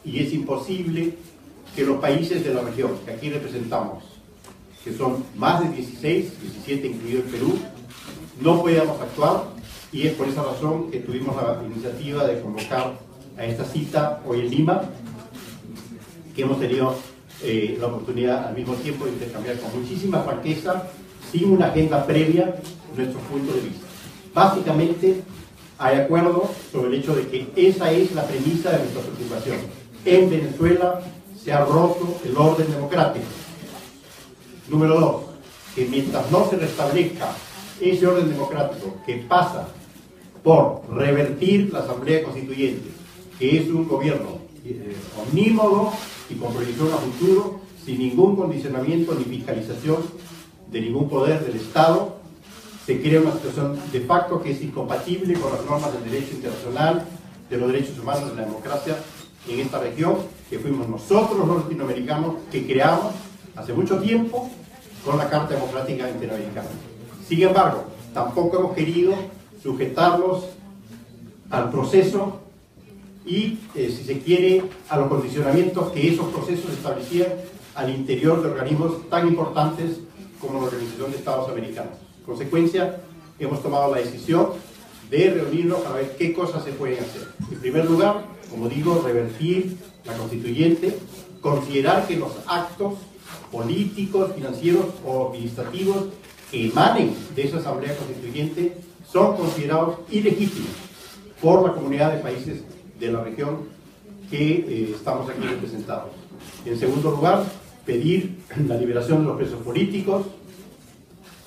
y es imposible que los países de la región que aquí representamos, que son más de 16, 17 incluido el Perú, no podamos actuar, y es por esa razón que tuvimos la iniciativa de convocar a esta cita hoy en Lima, que hemos tenido la oportunidad al mismo tiempo de intercambiar con muchísima franqueza, sin una agenda previa, nuestros puntos de vista. Básicamente, hay acuerdo sobre el hecho de que esa es la premisa de nuestra preocupación. En Venezuela se ha roto el orden democrático. Número 2, que mientras no se restablezca ese orden democrático que pasa por revertir la Asamblea Constituyente, que es un gobierno omnímodo y con proyección a futuro, sin ningún condicionamiento ni fiscalización de ningún poder del Estado, se crea una situación de facto que es incompatible con las normas del derecho internacional, de los derechos humanos, de la democracia en esta región, que fuimos nosotros los latinoamericanos que creamos hace mucho tiempo con la Carta Democrática Interamericana. Sin embargo, tampoco hemos querido sujetarlos al proceso y, si se quiere, a los condicionamientos que esos procesos establecían al interior de organismos tan importantes como la Organización de Estados Americanos. En consecuencia, hemos tomado la decisión de reunirnos para ver qué cosas se pueden hacer. En primer lugar, como digo, revertir la constituyente, considerar que los actos políticos, financieros o administrativos que emanen de esa Asamblea Constituyente son considerados ilegítimos por la comunidad de países de la región que estamos aquí representados. En segundo lugar, pedir la liberación de los presos políticos,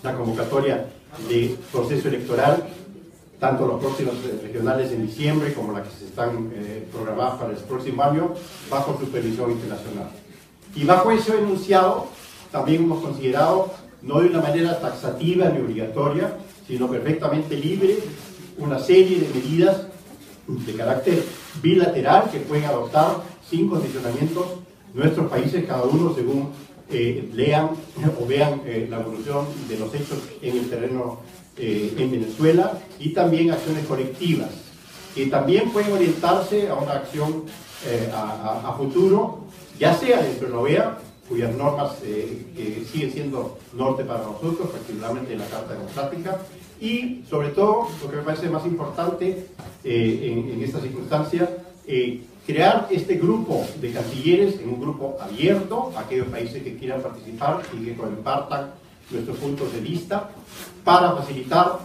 la convocatoria de proceso electoral, tanto los próximos regionales en diciembre como las que se están programadas para el próximo año, bajo supervisión internacional. Y bajo ese enunciado, también hemos considerado, no de una manera taxativa ni obligatoria, sino perfectamente libre, una serie de medidas de carácter bilateral que pueden adoptar sin condicionamientos nuestros países, cada uno según lean o vean la evolución de los hechos en el terreno en Venezuela, y también acciones colectivas que también pueden orientarse a una acción a futuro, ya sea dentro de la OEA, cuyas normas siguen siendo norte para nosotros, particularmente en la Carta Democrática, y sobre todo, lo que me parece más importante en esta circunstancia, crear este grupo de cancilleres en un grupo abierto a aquellos países que quieran participar y que compartan nuestros puntos de vista para facilitar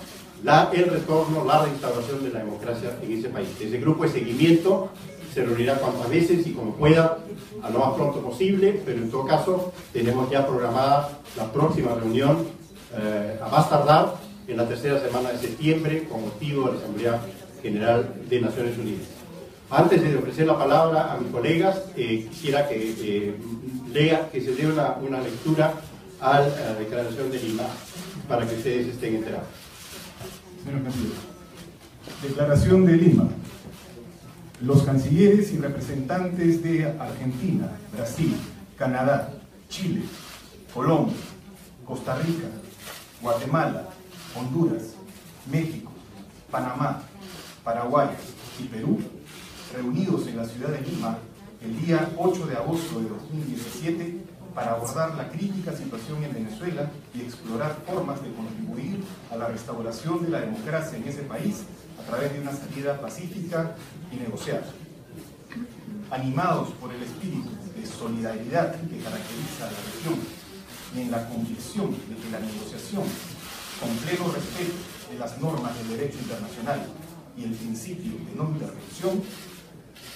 el retorno, la reinstauración de la democracia en ese país. Ese grupo de seguimiento se reunirá cuantas veces y como pueda, a lo más pronto posible, pero en todo caso tenemos ya programada la próxima reunión, a más tardar en la tercera semana de septiembre, con motivo de la Asamblea General de Naciones Unidas. Antes de ofrecer la palabra a mis colegas, quisiera que se dé una lectura a la Declaración de Lima, para que ustedes estén enterados. Señor canciller. Declaración de Lima. Los cancilleres y representantes de Argentina, Brasil, Canadá, Chile, Colombia, Costa Rica, Guatemala, Honduras, México, Panamá, Paraguay y Perú, reunidos en la ciudad de Lima el día 8 de agosto de 2017 para abordar la crítica situación en Venezuela y explorar formas de contribuir a la restauración de la democracia en ese país a través de una salida pacífica y negociada. Animados por el espíritu de solidaridad que caracteriza a la región y en la convicción de que la negociación, con pleno respeto de las normas del derecho internacional y el principio de no intervención,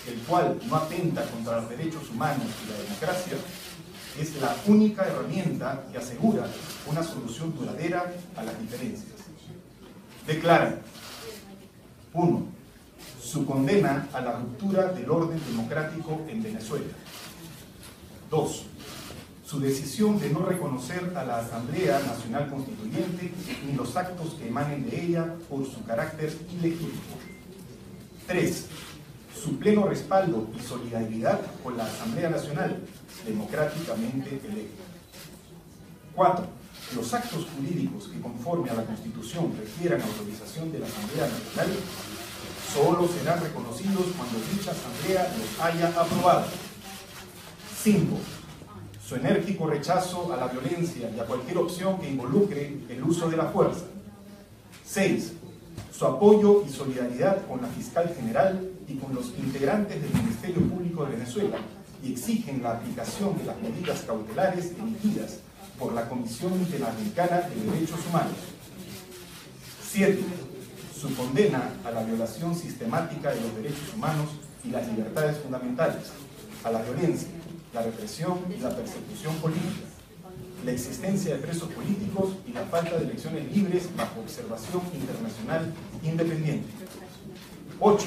el cual no atenta contra los derechos humanos y la democracia, es la única herramienta que asegura una solución duradera a las diferencias. Declaran: 1. Su condena a la ruptura del orden democrático en Venezuela. 2. Su decisión de no reconocer a la Asamblea Nacional Constituyente ni los actos que emanen de ella por su carácter ilegítimo. 3. Su pleno respaldo y solidaridad con la Asamblea Nacional democráticamente electa. 4. Los actos jurídicos que conforme a la Constitución requieran autorización de la Asamblea Nacional solo serán reconocidos cuando dicha asamblea los haya aprobado. 5. Su enérgico rechazo a la violencia y a cualquier opción que involucre el uso de la fuerza. 6. Su apoyo y solidaridad con la fiscal general y con los integrantes del Ministerio Público de Venezuela, y exigen la aplicación de las medidas cautelares emitidas por la Comisión Interamericana de Derechos Humanos. 7. Su condena a la violación sistemática de los derechos humanos y las libertades fundamentales, a la violencia, la represión y la persecución política, la existencia de presos políticos y la falta de elecciones libres bajo observación internacional independiente. 8.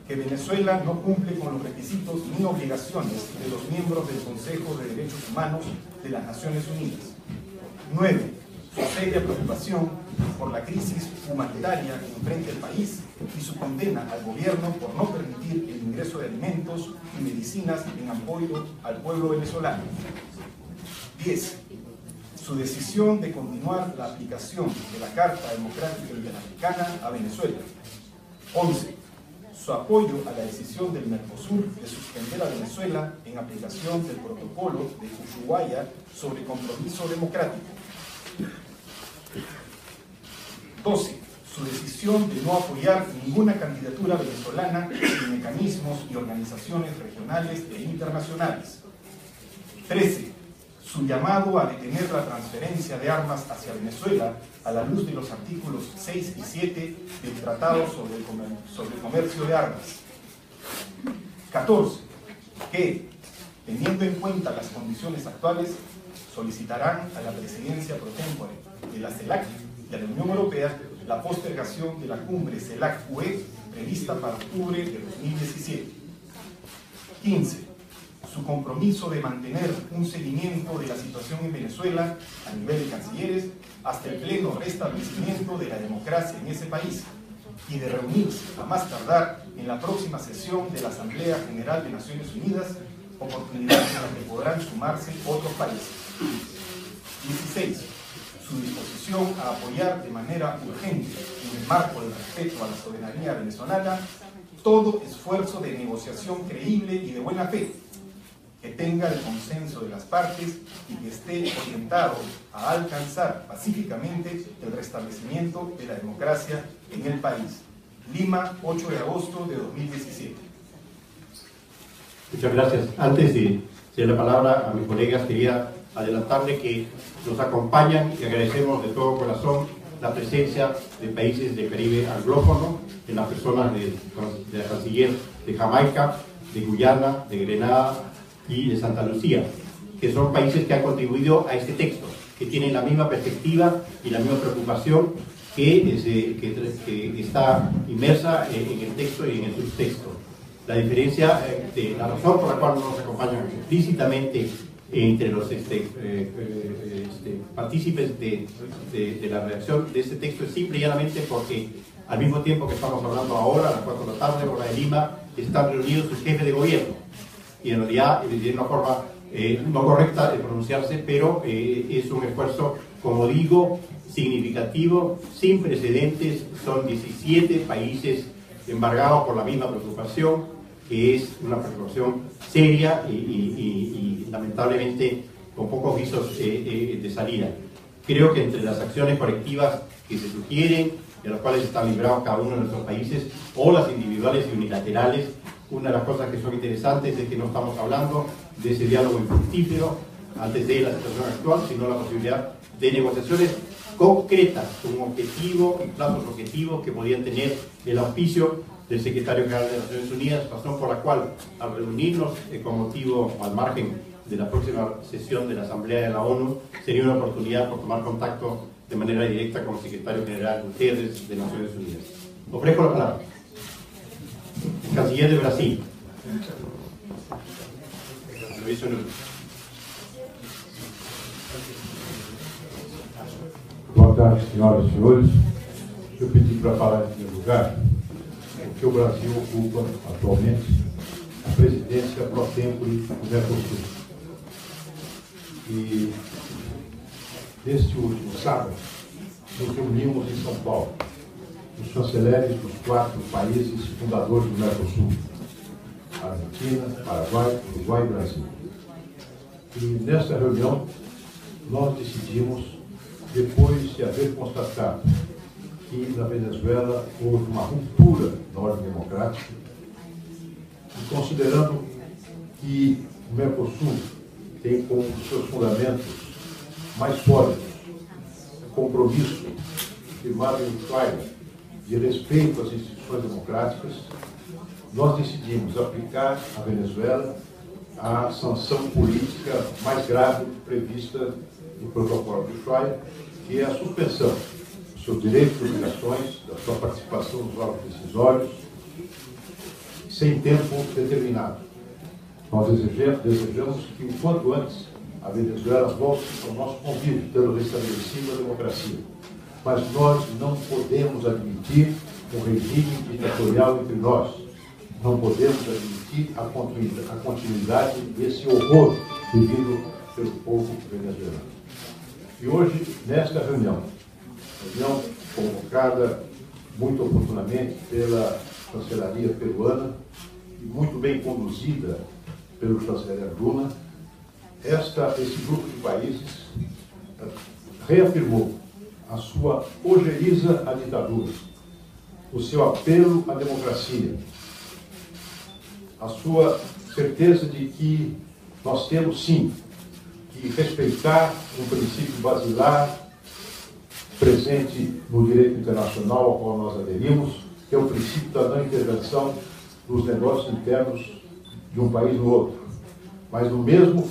Que Venezuela no cumple con los requisitos ni obligaciones de los miembros del Consejo de Derechos Humanos de las Naciones Unidas. 9. Su seria preocupación por la crisis humanitaria que enfrenta el país y su condena al gobierno por no permitir el ingreso de alimentos y medicinas en apoyo al pueblo venezolano. 10. Su decisión de continuar la aplicación de la Carta Democrática Interamericana a Venezuela. 11. Su apoyo a la decisión del Mercosur de suspender a Venezuela en aplicación del protocolo de Ushuaia sobre compromiso democrático. 12. Su decisión de no apoyar ninguna candidatura venezolana en mecanismos y organizaciones regionales e internacionales. 13. Su llamado a detener la transferencia de armas hacia Venezuela a la luz de los artículos 6 y 7 del Tratado sobre el Comercio de Armas. 14. Que, teniendo en cuenta las condiciones actuales, solicitarán a la presidencia pro tempore de la CELAC y a la Unión Europea la postergación de la cumbre CELAC-UE prevista para octubre de 2017. 15. Su compromiso de mantener un seguimiento de la situación en Venezuela a nivel de cancilleres hasta el pleno restablecimiento de la democracia en ese país y de reunirse a más tardar en la próxima sesión de la Asamblea General de Naciones Unidas, oportunidad en la que podrán sumarse otros países. 16. Su disposición a apoyar de manera urgente, en el marco del respeto a la soberanía venezolana, todo esfuerzo de negociación creíble y de buena fe, que tenga el consenso de las partes y que esté orientado a alcanzar pacíficamente el restablecimiento de la democracia en el país. Lima, 8 de agosto de 2017. Muchas gracias. Antes de ceder la palabra a mis colegas, quería adelantarle que nos acompañan y agradecemos de todo corazón la presencia de países del Caribe anglófono, en las personas de la canciller de Jamaica, de Guyana, de Grenada y de Santa Lucía, que son países que han contribuido a este texto, que tienen la misma perspectiva y la misma preocupación que está inmersa en el texto y en el subtexto. La diferencia, la razón por la cual no nos acompañan explícitamente entre los partícipes de la redacción de este texto es simple y llanamente porque al mismo tiempo que estamos hablando ahora, a las 4 de la tarde, hora de Lima, están reunidos sus jefes de gobierno. Y en realidad es una forma no correcta de pronunciarse, pero es un esfuerzo, como digo, significativo, sin precedentes. Son 17 países embargados por la misma preocupación, que es una preocupación seria y lamentablemente con pocos visos de salida. Creo que entre las acciones colectivas que se sugieren, de las cuales están librados cada uno de nuestros países, o las individuales y unilaterales, una de las cosas que son interesantes es que no estamos hablando de ese diálogo infructífero antes de la situación actual, sino la posibilidad de negociaciones concretas, con un objetivo y plazos objetivos que podían tener el auspicio del secretario general de Naciones Unidas, razón por la cual al reunirnos con motivo al margen de la próxima sesión de la Asamblea de la ONU sería una oportunidad por tomar contacto de manera directa con el secretario general Guterres de Naciones Unidas. Ofrezco la palabra. Canciller de Brasil. Boa tarde, senhoras e senhores. Eu pedi para falar em primeiro lugar porque o Brasil ocupa atualmente a presidência pro tempore do Mercosul. E neste último sábado nos reunimos em São Paulo os chanceleres dos 4 países fundadores do Mercosul: Argentina, Paraguai, Uruguai e Brasil. E nesta reunião, nós decidimos, depois de haver constatado que na Venezuela houve uma ruptura na ordem democrática, e considerando que o Mercosul tem como seus fundamentos mais sólidos o compromisso firmado em Ushuaia de respeito às instituições democráticas, nós decidimos aplicar à Venezuela a sanção política mais grave prevista no protocolo de Ushuaia, que é a suspensão dos seus direitos e obrigações, da sua participação nos órgãos decisórios, sem tempo determinado. Nós desejamos que, o quanto antes, a Venezuela volte ao nosso convívio, tendo restabelecido a democracia. Mas nós não podemos admitir um regime ditatorial entre nós. Não podemos admitir a continuidade desse horror vivido pelo povo venezuelano. E hoje, nesta reunião convocada muito oportunamente pela chancelaria peruana e muito bem conduzida pelo chanceler Lula, esse grupo de países reafirmou a sua ojeriza à ditadura, o seu apelo à democracia, a sua certeza de que nós temos, sim, que respeitar um princípio basilar presente no direito internacional ao qual nós aderimos, que é o princípio da não intervenção nos negócios internos de um país no outro. Mas, do mesmo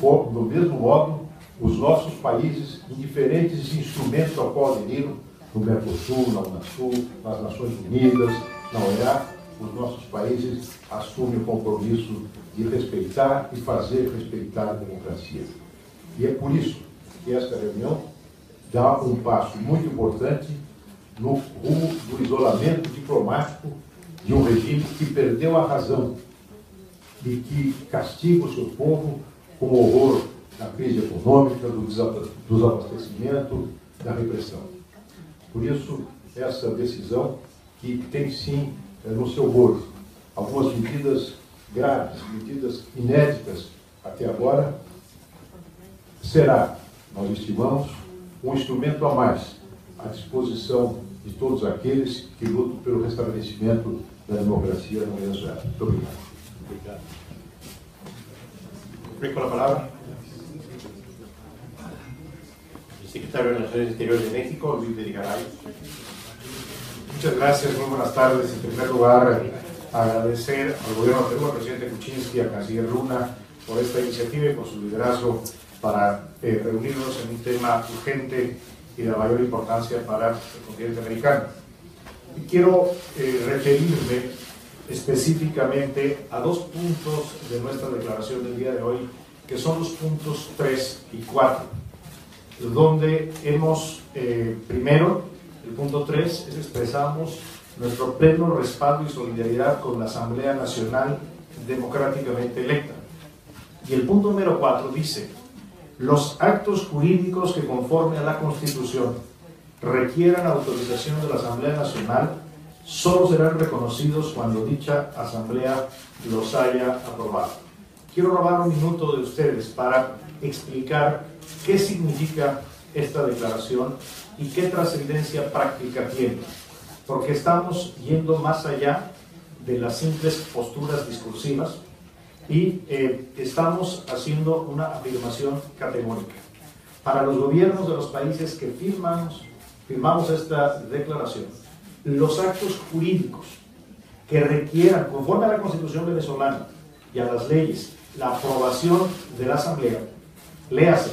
modo, os nossos países, em diferentes instrumentos ao qual aderiram, no Mercosul, na Unasul, nas Nações Unidas, na OEA, os nossos países assumem o compromisso de respeitar e fazer respeitar a democracia. E é por isso que esta reunião dá um passo muito importante no rumo do isolamento diplomático de um regime que perdeu a razão e que castiga o seu povo com o horror da crise econômica, do desabastecimento, da repressão. Por isso, essa decisão, que tem sim no seu bojo algumas medidas graves, medidas inéditas até agora, será, nós estimamos, um instrumento a mais à disposição de todos aqueles que lutam pelo restabelecimento da democracia na Venezuela. Muito obrigado. Obrigado. Com a palavra, el secretario de Relaciones Exteriores de México, Luis de Garay. Muchas gracias, muy buenas tardes. En primer lugar, agradecer al gobierno de Perú, al presidente Kuczynski, al canciller Luna, por esta iniciativa y por su liderazgo para reunirnos en un tema urgente y de mayor importancia para el continente americano. Y quiero referirme específicamente a 2 puntos de nuestra declaración del día de hoy, que son los puntos 3 y 4, donde hemos, primero, el punto 3 es expresamos nuestro pleno respaldo y solidaridad con la Asamblea Nacional democráticamente electa. Y el punto número 4 dice: los actos jurídicos que conforme a la Constitución requieran autorización de la Asamblea Nacional solo serán reconocidos cuando dicha Asamblea los haya aprobado. Quiero robar un minuto de ustedes para explicar qué significa esta declaración y qué trascendencia práctica tiene, porque estamos yendo más allá de las simples posturas discursivas y estamos haciendo una afirmación categórica. Para los gobiernos de los países que firmamos esta declaración, los actos jurídicos que requieran, conforme a la Constitución venezolana y a las leyes, la aprobación de la Asamblea, léase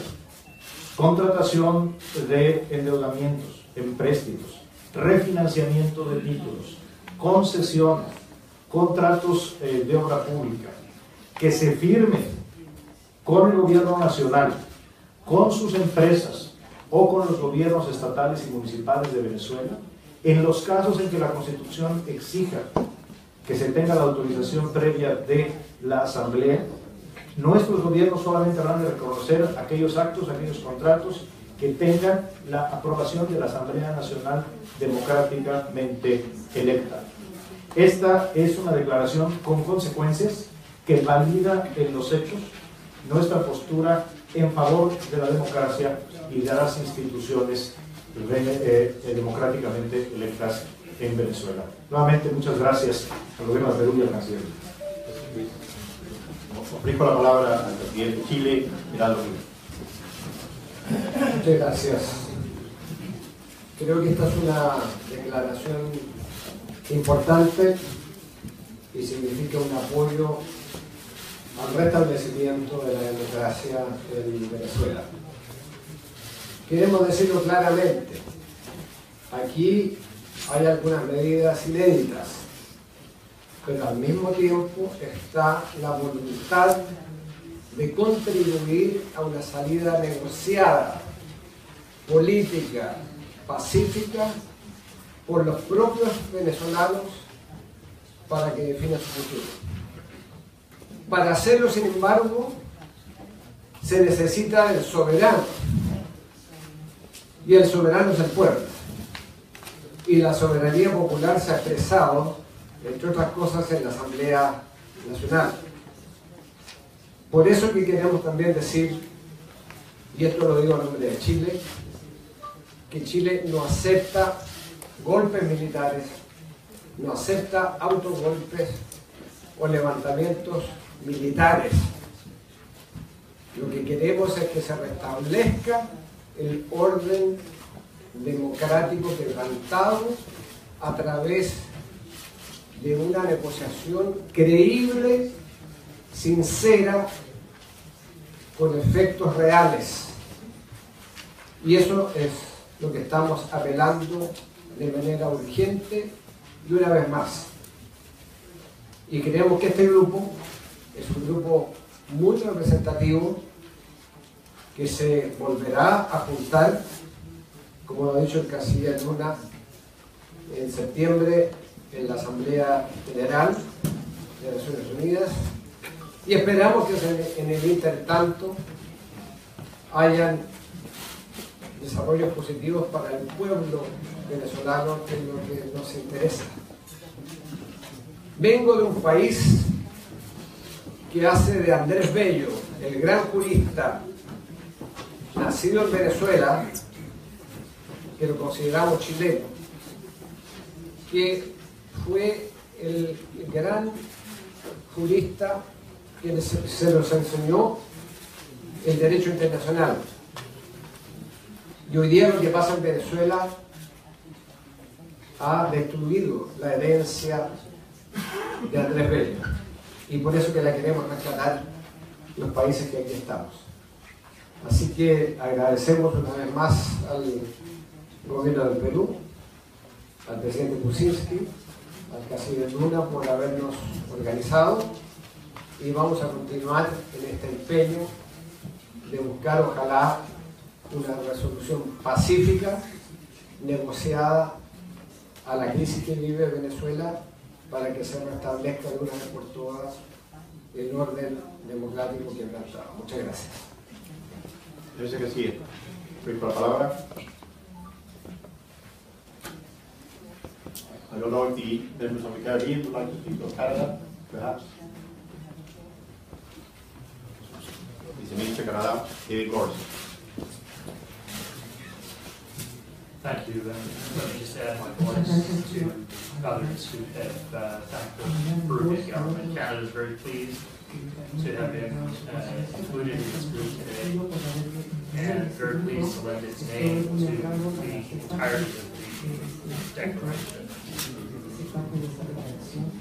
contratación de endeudamientos, empréstitos, refinanciamiento de títulos, concesiones, contratos de obra pública, que se firmen con el gobierno nacional, con sus empresas o con los gobiernos estatales y municipales de Venezuela, en los casos en que la Constitución exija que se tenga la autorización previa de la Asamblea, nuestros gobiernos solamente habrán de reconocer aquellos actos, aquellos contratos que tengan la aprobación de la Asamblea Nacional democráticamente electa. Esta es una declaración con consecuencias que valida en los hechos nuestra postura en favor de la democracia y de las instituciones democráticamente electas en Venezuela. Nuevamente, muchas gracias al gobierno de Perú y al canciller. Ofrezco la palabra al presidente de Chile, Geraldo Luis. Muchas gracias. Creo que esta es una declaración importante y significa un apoyo al restablecimiento de la democracia en Venezuela. Queremos decirlo claramente, aquí hay algunas medidas inéditas, pero al mismo tiempo está la voluntad de contribuir a una salida negociada, política, pacífica, por los propios venezolanos para que definan su futuro. Para hacerlo, sin embargo, se necesita el soberano, y el soberano es el pueblo. Y la soberanía popular se ha expresado, entre otras cosas, en la Asamblea Nacional. Por eso que queremos también decir, y esto lo digo en nombre de Chile, que Chile no acepta golpes militares, no acepta autogolpes o levantamientos militares. Lo que queremos es que se restablezca el orden democrático quebrantado a través de una negociación creíble, sincera, con efectos reales. Y eso es lo que estamos apelando de manera urgente y una vez más. Y creemos que este grupo es un grupo muy representativo que se volverá a juntar, como lo ha dicho el canciller Luna, en septiembre en la Asamblea General de Naciones Unidas, y esperamos que en el intertanto hayan desarrollos positivos para el pueblo venezolano, que es lo que nos interesa. Vengo de un país que hace de Andrés Bello, el gran jurista nacido en Venezuela, que lo consideramos chileno, que fue el gran jurista que se nos enseñó el derecho internacional. Y hoy día lo que pasa en Venezuela ha destruido la herencia de Andrés Bello. Y por eso que la queremos rescatar los países que aquí estamos. Así que agradecemos una vez más al gobierno del Perú, al presidente Kuczynski, al canciller Luna por habernos organizado, y vamos a continuar en este empeño de buscar, ojalá, una resolución pacífica, negociada a la crisis que vive Venezuela, para que se restablezca de una vez por todas el orden democrático que ha tratado. Muchas gracias. Gracias, canciller. Por la palabra. I don't know if the members of the Caribbean would like to speak, or Canada, perhaps. Vice Minister Canada, David Morrison. Thank you. Let me just add my voice to others who have thanked the Peruvian government. Canada is very pleased to have been included in this group today, and very pleased to lend its name to the entirety of the declaration.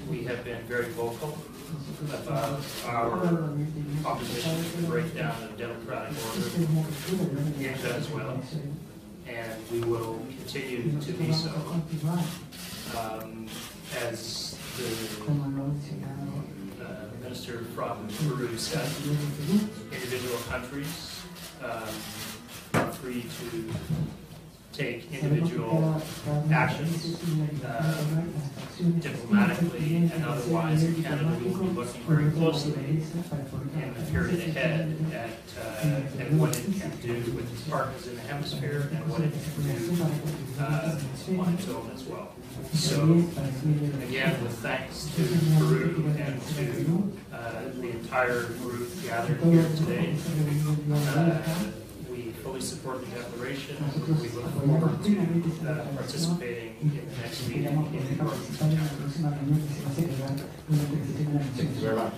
We have been very vocal about our opposition to the breakdown of democratic order in Venezuela, and we will continue to be so. As the minister from Peru said, individual countries are free to take individual actions diplomatically and otherwise in Canada. We will be looking very closely in the period ahead at what it can do with its partners in the hemisphere and what it can do on its own as well. So again, with thanks to Peru and to the entire group gathered here today, we fully support the declaration. We look forward to participating in the next meeting in New York. Thank you very much.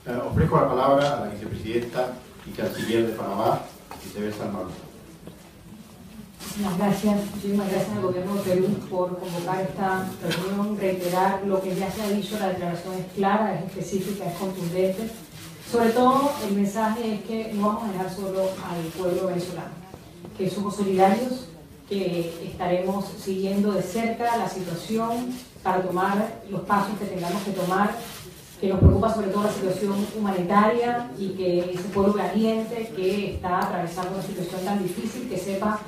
Ofrezco la palabra a la vicepresidenta y canciller de Panamá, Isabel Salmón. Muchísimas gracias al Gobierno de Perú por convocar esta reunión, reiterar lo que ya se ha dicho. La declaración es clara, es específica, es contundente. Sobre todo, el mensaje es que no vamos a dejar solo al pueblo venezolano, que somos solidarios, que estaremos siguiendo de cerca la situación para tomar los pasos que tengamos que tomar, que nos preocupa sobre todo la situación humanitaria y que ese pueblo valiente que está atravesando una situación tan difícil, que sepa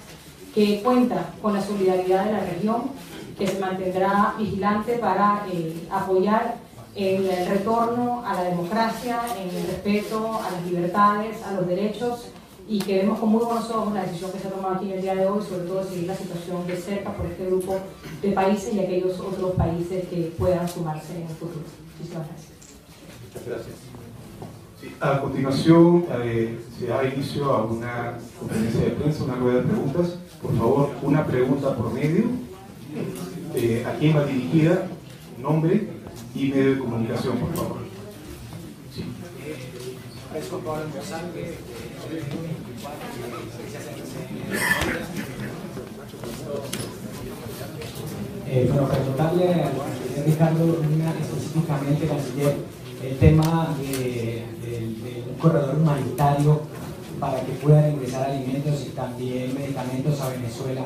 que cuenta con la solidaridad de la región, que se mantendrá vigilante para apoyar en el retorno a la democracia, en el respeto a las libertades, a los derechos, y que vemos con muy buenos ojos la decisión que se ha tomado aquí en el día de hoy, sobre todo de seguir la situación de cerca por este grupo de países y aquellos otros países que puedan sumarse en el futuro. Muchísimas gracias. Muchas gracias. Sí, a continuación se da inicio a una conferencia de prensa, una rueda de preguntas. Por favor, una pregunta por medio. ¿A quién va dirigida? Nombre y medio de comunicación, por favor. Sí. Bueno, preguntarle al canciller Ricardo Luna específicamente, canciller, el tema de un corredor humanitario para que puedan ingresar alimentos y también medicamentos a Venezuela.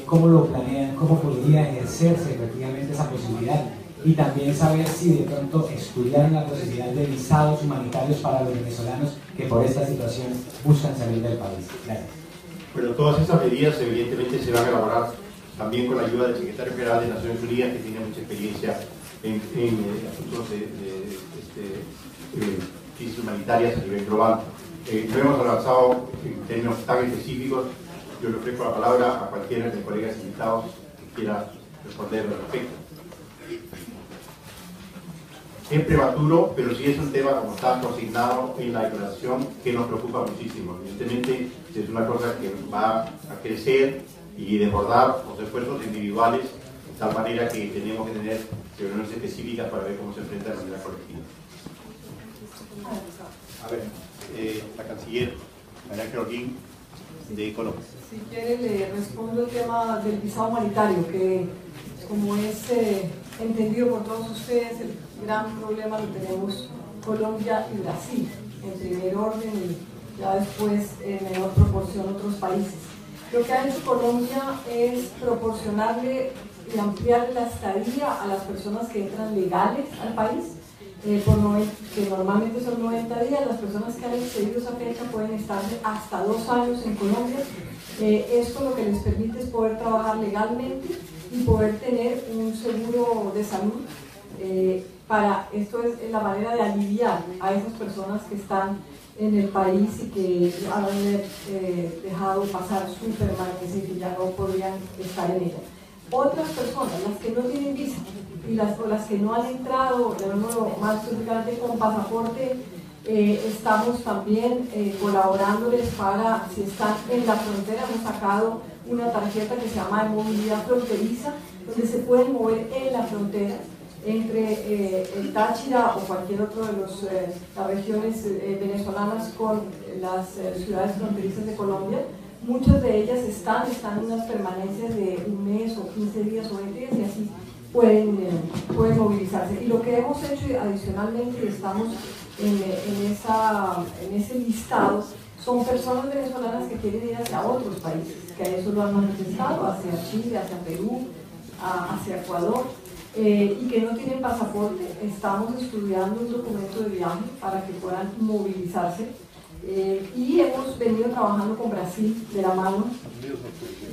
¿Cómo lo planean? ¿Cómo podría ejercerse efectivamente esa posibilidad? Y también saber si de pronto estudiaron la posibilidad de visados humanitarios para los venezolanos que por esta situación buscan salir del país. Gracias. Bueno, todas esas medidas evidentemente se van a elaborar también con la ayuda del secretario general de Naciones Unidas, que tiene mucha experiencia en asuntos de crisis humanitarias a nivel global. No hemos avanzado en términos tan específicos. Yo le ofrezco la palabra a cualquiera de los colegas invitados que quiera responder al respecto. Es prematuro, pero sí es un tema, como está consignado en la declaración, que nos preocupa muchísimo. Evidentemente es una cosa que va a crecer y desbordar los esfuerzos individuales, de tal manera que tenemos que tener reuniones específicas para ver cómo se enfrenta de manera colectiva. A ver, la canciller María Carolina de Colombia. Si quiere, le respondo el tema del visado humanitario, que como es entendido por todos ustedes, el gran problema lo tenemos Colombia y Brasil, en primer orden, y ya después en menor proporción otros países. Lo que ha hecho Colombia es proporcionarle y ampliarle la estadía a las personas que entran legales al país, que normalmente son 90 días. Las personas que han excedido esa fecha pueden estar hasta 2 años en Colombia. Esto lo que les permite es poder trabajar legalmente y poder tener un seguro de salud. Esto es la manera de aliviar a esas personas que están en el país y que han dejado pasar súper mal, que ya no podrían estar en ella. Otras personas, las que no tienen visa y las que no han entrado, llamémoslo más específicamente con pasaporte, estamos también colaborándoles para, si están en la frontera, hemos sacado una tarjeta que se llama de movilidad fronteriza, donde se pueden mover en la frontera entre el Táchira o cualquier otro de las regiones venezolanas con las ciudades fronterizas de Colombia. Muchas de ellas están en unas permanencias de 1 mes o 15 días o 20 días y así pueden movilizarse. Y lo que hemos hecho adicionalmente, y estamos en ese listado, son personas venezolanas que quieren ir hacia otros países, que a eso lo han manifestado, hacia Chile, hacia Perú, hacia Ecuador, y que no tienen pasaporte. Estamos estudiando un documento de viaje para que puedan movilizarse. Y hemos venido trabajando con Brasil de la mano,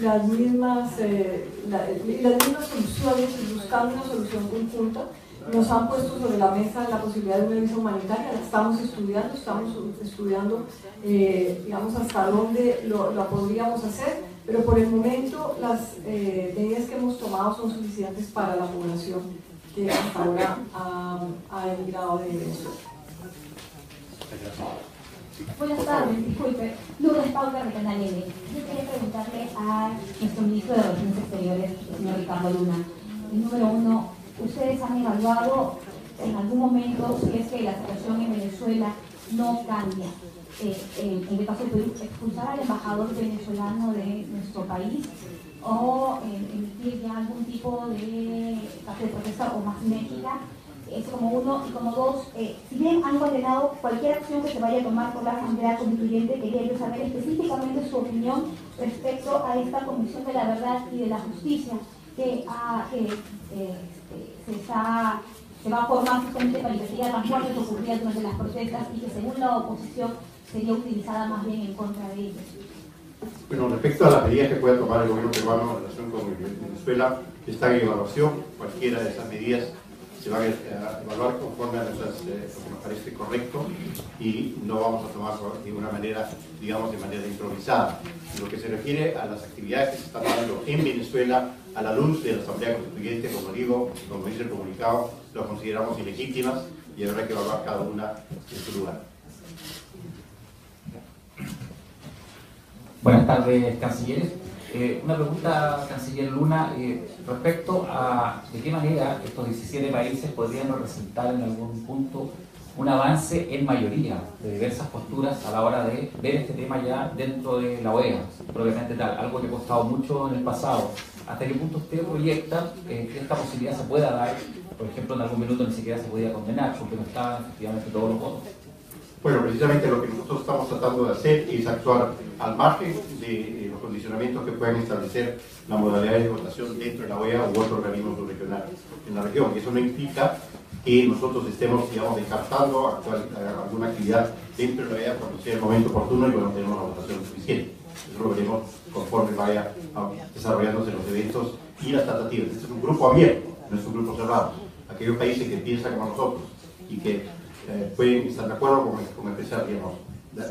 las mismas soluciones, buscando una solución conjunta. Nos han puesto sobre la mesa la posibilidad de una visa humanitaria, la estamos estudiando, digamos, hasta dónde lo podríamos hacer, pero por el momento las medidas que hemos tomado son suficientes para la población que hasta ahora ha emigrado de Venezuela. Buenas tardes, disculpe. Lourdes Paula, de Canal N. Yo quería preguntarle a nuestro ministro de Relaciones Exteriores, el señor Ricardo Luna. Número uno, ¿ustedes han evaluado en algún momento si es que la situación en Venezuela no cambia? En el caso de Perú, expulsar al embajador venezolano de nuestro país o emitir ya algún tipo de caso de protesta o más enérgica. Es como uno, y como dos, si bien han condenado cualquier acción que se vaya a tomar por la Asamblea Constituyente, quería yo saber específicamente su opinión respecto a esta Comisión de la Verdad y de la Justicia que se va a formar justamente para investigar las muertes ocurridas durante las protestas y que según la oposición sería utilizada más bien en contra de ellos. Bueno, respecto a las medidas que pueda tomar el gobierno peruano en relación con Venezuela, está en evaluación. Cualquiera de esas medidas se van a evaluar conforme a lo que nos parece correcto y no vamos a tomar de ninguna manera, digamos, de manera improvisada. En lo que se refiere a las actividades que se están dando en Venezuela a la luz de la Asamblea Constituyente, como digo, como dice el comunicado, lo consideramos ilegítimas y habrá que evaluar cada una en su lugar. Buenas tardes, cancilleres. Una pregunta, canciller Luna, respecto a de qué manera estos 17 países podrían representar en algún punto un avance en mayoría de diversas posturas a la hora de ver este tema ya dentro de la OEA, propiamente tal, algo que ha costado mucho en el pasado. ¿Hasta qué punto usted proyecta que esta posibilidad se pueda dar? Por ejemplo, en algún minuto ni siquiera se podía condenar, porque no estaban efectivamente todos los votos. Bueno, precisamente lo que nosotros estamos tratando de hacer es actuar al margen de los condicionamientos que puedan establecer las modalidades de votación dentro de la OEA u otros organismos subregionales en la región. Y eso no implica que nosotros estemos, digamos, descartando alguna actividad dentro de la OEA cuando sea el momento oportuno y cuando tenemos la votación suficiente. Eso lo veremos conforme vaya desarrollándose los eventos y las tratativas. Este es un grupo abierto, no es un grupo cerrado. Aquellos países que piensan como nosotros y que pueden estar de acuerdo con empezar, digamos,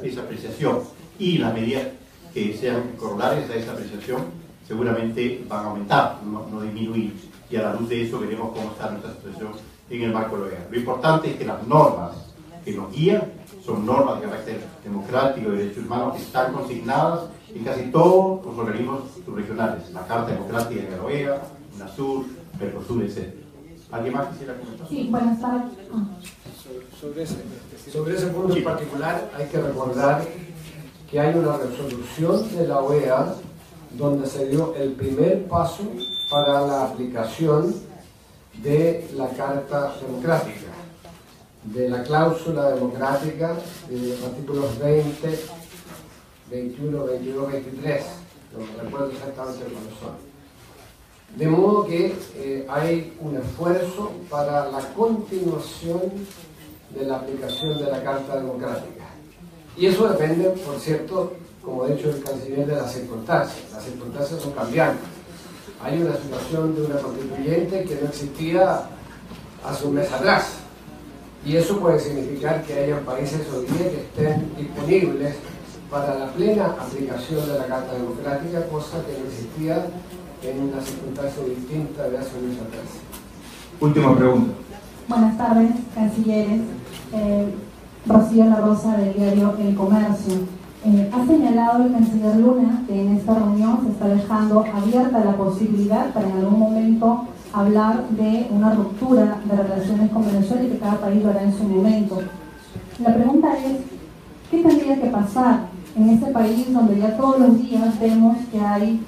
esa apreciación y las medidas que sean corolarias a esa apreciación seguramente van a aumentar, no disminuir, y a la luz de eso veremos cómo está nuestra situación en el marco de la OEA. Lo importante es que las normas que nos guían son normas de carácter democrático y de derechos humanos que están consignadas en casi todos los organismos subregionales, la Carta Democrática de la OEA, UNASUR, Mercosur, etc. ¿Alguien más quisiera comentar? Sí, buenas tardes. Sobre ese punto en particular hay que recordar que hay una resolución de la OEA donde se dio el primer paso para la aplicación de la Carta Democrática, de la cláusula democrática de los artículos 20, 21, 22, 23, no recuerdo exactamente cuáles son. De modo que hay un esfuerzo para la continuación de la aplicación de la Carta Democrática. Y eso depende, por cierto, como ha dicho el canciller, de las circunstancias. Las circunstancias son cambiantes. Hay una situación de una constituyente que no existía hace un mes atrás. Y eso puede significar que hayan países hoy día que estén disponibles para la plena aplicación de la Carta Democrática, cosa que no existía en una circunstancia distinta de hace un mes atrás. Última pregunta. Buenas tardes, cancilleres. Rocío La Rosa, del diario El Comercio. Ha señalado el canciller Luna que en esta reunión se está dejando abierta la posibilidad para en algún momento hablar de una ruptura de relaciones con Venezuela y que cada país lo hará en su momento. La pregunta es, ¿qué tendría que pasar en este país donde ya todos los días vemos que hay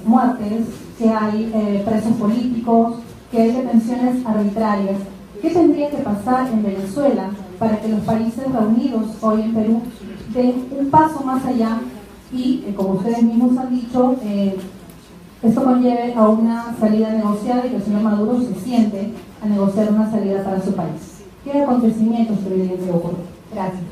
muertes, que hay presos políticos, que hay detenciones arbitrarias? ¿Qué tendría que pasar en Venezuela para que los países reunidos hoy en Perú den un paso más allá y, como ustedes mismos han dicho, esto conlleve a una salida negociada y que el señor Maduro se siente a negociar una salida para su país? ¿Qué acontecimientos deberían de ocurrir? Gracias.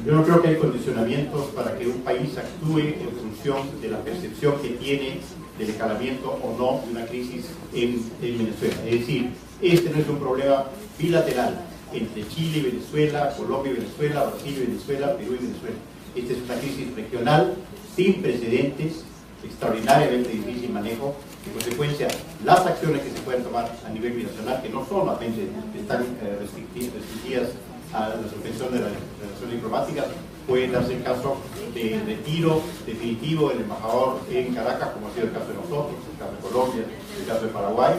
Yo no creo que hay condicionamientos para que un país actúe en función de la percepción que tiene del escalamiento o no de una crisis en Venezuela. Es decir, este no es un problema bilateral entre Chile y Venezuela, Colombia y Venezuela, Brasil y Venezuela, Perú y Venezuela. Esta es una crisis regional sin precedentes, extraordinariamente difícil manejo. En consecuencia, las acciones que se pueden tomar a nivel binacional, que no solamente están restringidas a la suspensión de las relaciones diplomáticas, puede darse el caso de retiro definitivo del embajador en Caracas, como ha sido el caso de nosotros, el caso de Colombia, el caso de Paraguay,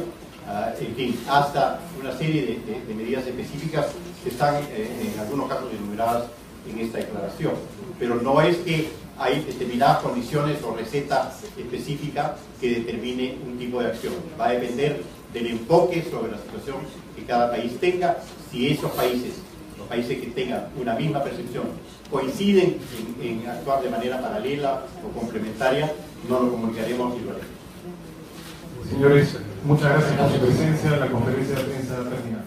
en fin, hasta una serie de medidas específicas que están en algunos casos enumeradas en esta declaración. Pero no es que hay determinadas condiciones o receta específica que determine un tipo de acción. Va a depender del enfoque sobre la situación que cada país tenga. Si esos países, los países que tengan una misma percepción, coinciden en actuar de manera paralela o complementaria, no lo comunicaremos y lo haremos. Señores, muchas gracias por su presencia. La conferencia de prensa termina.